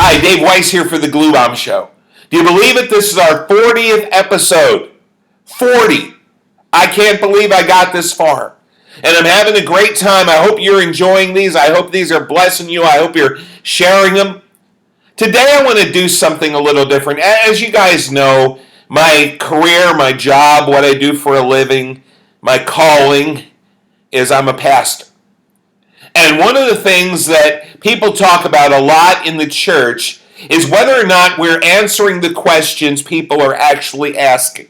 Hi, Dave Weiss here for the Glue Bomb Show. Do you believe it? This is our 40th episode. 40. I can't believe I got this far. And I'm having a great time. I hope you're enjoying these. I hope these are blessing you. I hope you're sharing them. Today I want to do something a little different. As you guys know, my career, my job, what I do for a living, my calling is I'm a pastor. And one of the things that people talk about a lot in the church is whether or not we're answering the questions people are actually asking.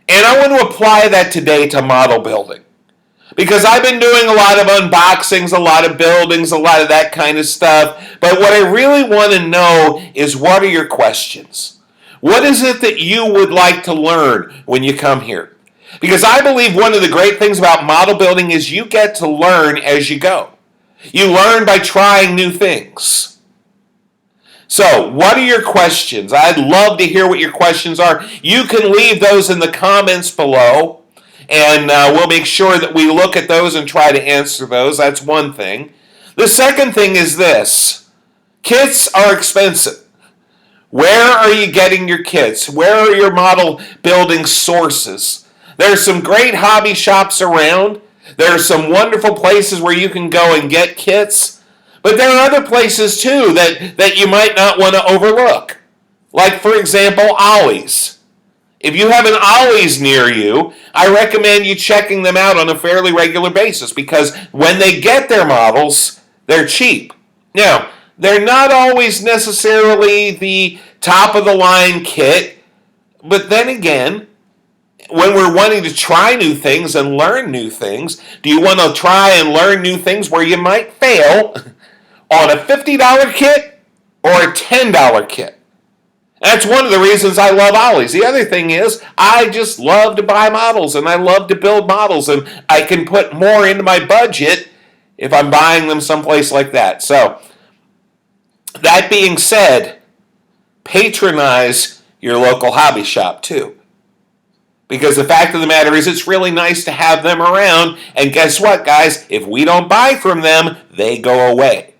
And I want to apply that today to model building. Because I've been doing a lot of unboxings, a lot of buildings, a lot of that kind of stuff. But what I really want to know is, what are your questions? What is it that you would like to learn when you come here? Because I believe one of the great things about model building is you get to learn as you go. You learn by trying new things. So, what are your questions? I'd love to hear what your questions are. You can leave those in the comments below, and we'll make sure that we look at those and try to answer those. That's one thing. The second thing is this. Kits are expensive. Where are you getting your kits? Where are your model building sources? There are some great hobby shops around. There are some wonderful places where you can go and get kits. But there are other places too that you might not want to overlook. Like, for example, Ollie's. If you have an Ollie's near you, I recommend you checking them out on a fairly regular basis, because when they get their models, they're cheap. Now, they're not always necessarily the top of the line kit, but then again, when we're wanting to try new things and learn new things, do you want to try and learn new things where you might fail on a $50 kit or a $10 kit? That's one of the reasons I love Ollie's. The other thing is, I just love to buy models, and I love to build models, and I can put more into my budget if I'm buying them someplace like that. So, that being said, patronize your local hobby shop too. Because the fact of the matter is, it's really nice to have them around. And guess what, guys? If we don't buy from them, they go away.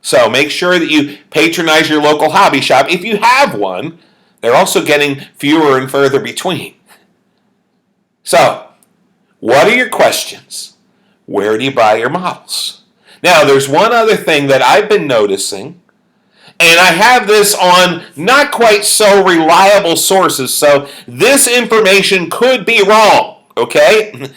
So make sure that you patronize your local hobby shop. If you have one, they're also getting fewer and further between. So, what are your questions? Where do you buy your models? Now, there's one other thing that I've been noticing. And I have this on not quite so reliable sources, so this information could be wrong, okay?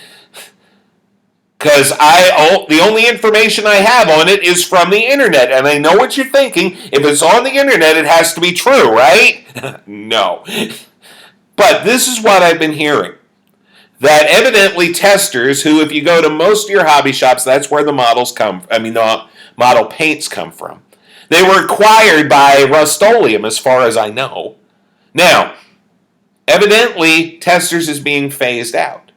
Because the only information I have on it is from the internet, and I know what you're thinking. If it's on the internet, it has to be true, right? No. But this is what I've been hearing. That evidently testers who, if you go to most of your hobby shops, that's where the model paints come from. They were acquired by Rust-Oleum, as far as I know. Now, evidently, Testors is being phased out.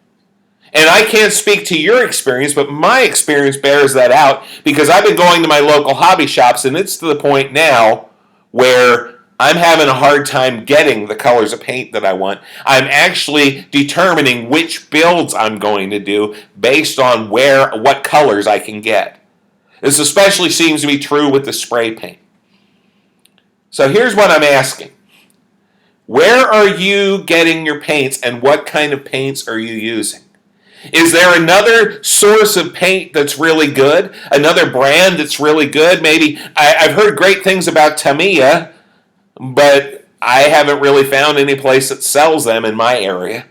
And I can't speak to your experience, but my experience bears that out, because I've been going to my local hobby shops, and it's to the point now where I'm having a hard time getting the colors of paint that I want. I'm actually determining which builds I'm going to do based on what colors I can get. This especially seems to be true with the spray paint. So here's what I'm asking. Where are you getting your paints, and what kind of paints are you using? Is there another source of paint that's really good? Another brand that's really good? Maybe I've heard great things about Tamiya, but I haven't really found any place that sells them in my area.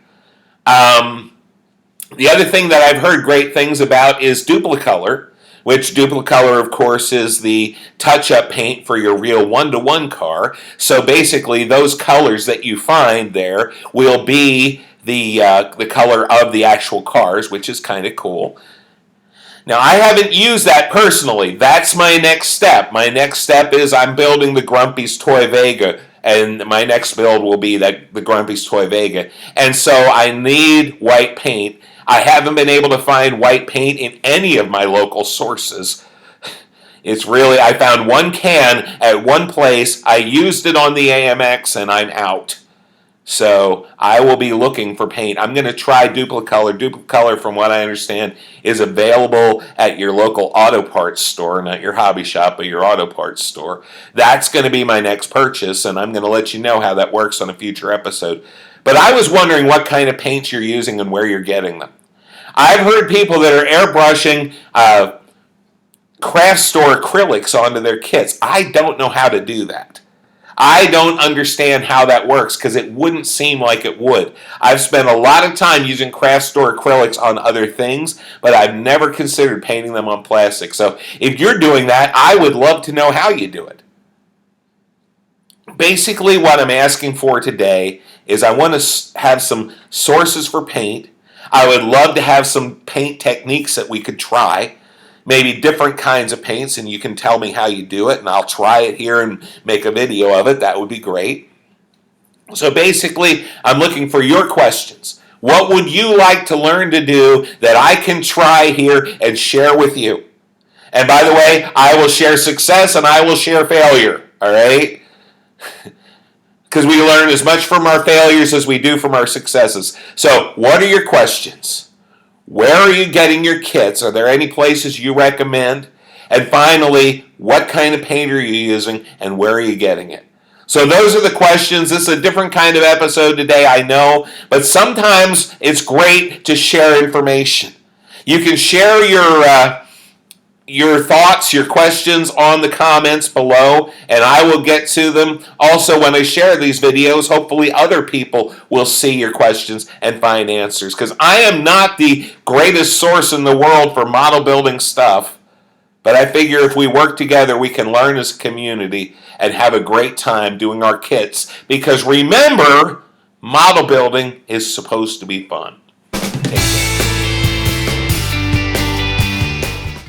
The other thing that I've heard great things about is Duplicolor, which Duplicolor, of course, is the touch-up paint for your real one-to-one car. So basically, those colors that you find there will be the color of the actual cars, which is kind of cool. Now, I haven't used that personally. That's my next step. My next step is I'm building the Grumpy's Toy Vega, and my next build will be the Grumpy's Toy Vega. And so I need white paint. I haven't been able to find white paint in any of my local sources. I found one can at one place, I used it on the AMX, and I'm out. So I will be looking for paint. I'm going to try Duplicolor. Duplicolor, from what I understand, is available at your local auto parts store, not your hobby shop, but your auto parts store. That's going to be my next purchase, and I'm going to let you know how that works on a future episode. But I was wondering what kind of paints you're using and where you're getting them. I've heard people that are airbrushing craft store acrylics onto their kits. I don't know how to do that. I don't understand how that works because it wouldn't seem like it would. I've spent a lot of time using craft store acrylics on other things, but I've never considered painting them on plastic. So if you're doing that, I would love to know how you do it. Basically, what I'm asking for today is I want to have some sources for paint. I would love to have some paint techniques that we could try. Maybe different kinds of paints, and you can tell me how you do it, and I'll try it here and make a video of it. That would be great. So basically, I'm looking for your questions. What would you like to learn to do that I can try here and share with you? And by the way, I will share success and I will share failure, all right? Because we learn as much from our failures as we do from our successes. So what are your questions? Where are you getting your kits? Are there any places you recommend? And finally, what kind of paint are you using and where are you getting it? So those are the questions. This is a different kind of episode today, I know, but sometimes it's great to share information. You can share your thoughts, your questions on the comments below, and I will get to them. Also, when I share these videos, hopefully other people will see your questions and find answers, because I am not the greatest source in the world for model building stuff, but I figure if we work together, we can learn as a community and have a great time doing our kits, because remember, model building is supposed to be fun. Take care.